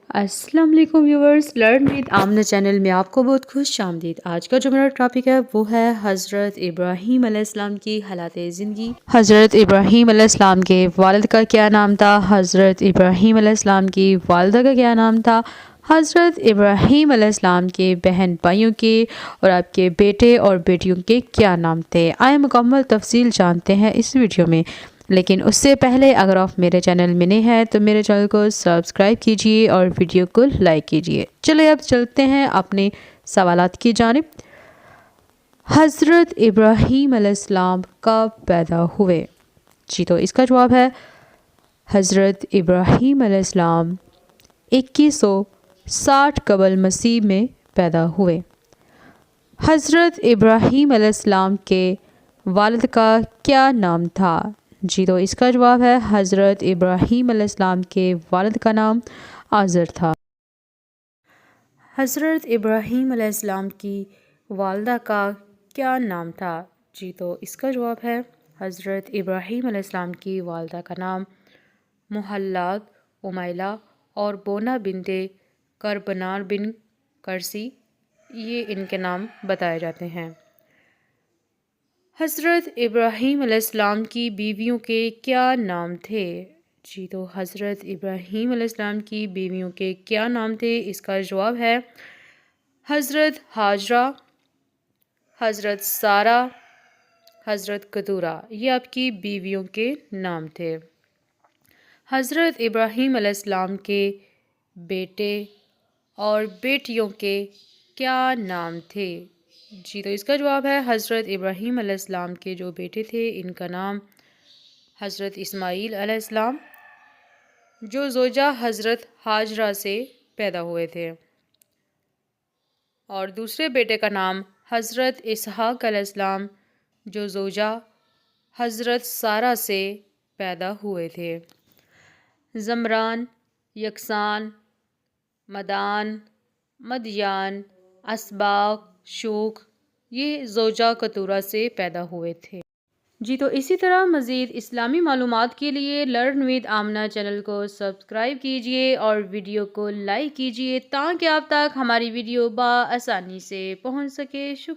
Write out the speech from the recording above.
السلام علیکم viewers, learn with Amna channel میں آپ کو بہت خوش آمدید۔ آج کا جو میرا ٹاپک ہے وہ ہے حضرت ابراہیم علیہ السلام کی حالات زندگی۔ حضرت ابراہیم علیہ السلام کے والد کا کیا نام تھا، حضرت ابراہیم علیہ السلام کی والدہ کا کیا نام تھا، حضرت ابراہیم علیہ السلام کے بہن بھائیوں کے اور آپ کے بیٹے اور بیٹیوں کے کیا نام تھے، آئے مکمل تفصیل جانتے ہیں اس ویڈیو میں۔ لیکن اس سے پہلے اگر آپ میرے چینل میں نئے ہیں تو میرے چینل کو سبسکرائب کیجئے اور ویڈیو کو لائک کیجئے۔ چلے اب چلتے ہیں اپنے سوالات کی جانب۔ حضرت ابراہیم علیہ السلام کب پیدا ہوئے؟ جی تو اس کا جواب ہے حضرت ابراہیم علیہ السلام 2160 قبل مسیح میں پیدا ہوئے۔ حضرت ابراہیم علیہ السلام کے والد کا کیا نام تھا؟ جی تو اس کا جواب ہے حضرت ابراہیم علیہ السلام کے والد کا نام آزر تھا۔ حضرت ابراہیم علیہ السلام کی والدہ کا کیا نام تھا؟ جی تو اس کا جواب ہے حضرت ابراہیم علیہ السلام کی والدہ کا نام محلات امیلہ اور بونا بنت کربنار بن کرسی، یہ ان کے نام بتائے جاتے ہیں۔ حضرت ابراہیم علیہ السلام کی بیویوں کے کیا نام تھے؟ جی تو حضرت ابراہیم علیہ السلام کی بیویوں کے کیا نام تھے، اس کا جواب ہے حضرت ہاجرہ، حضرت سارہ، حضرت کتورہ، یہ آپ کی بیویوں کے نام تھے۔ حضرت ابراہیم علیہ السلام کے بیٹے اور بیٹیوں کے کیا نام تھے؟ جی تو اس کا جواب ہے حضرت ابراہیم علیہ السلام کے جو بیٹے تھے ان کا نام حضرت اسماعیل علیہ السلام، جو زوجہ حضرت ہاجرہ سے پیدا ہوئے تھے، اور دوسرے بیٹے کا نام حضرت اسحاق علیہ السلام، جو زوجہ حضرت سارہ سے پیدا ہوئے تھے۔ زمران، یکسان، مدان، مدیان، اسباق، شوق، یہ زوجہ کتورہ سے پیدا ہوئے تھے۔ جی تو اسی طرح مزید اسلامی معلومات کے لیے لرن ود آمنہ چینل کو سبسکرائب کیجئے اور ویڈیو کو لائک کیجئے تاکہ آپ تک ہماری ویڈیو بآسانی سے پہنچ سکے۔ شکریہ۔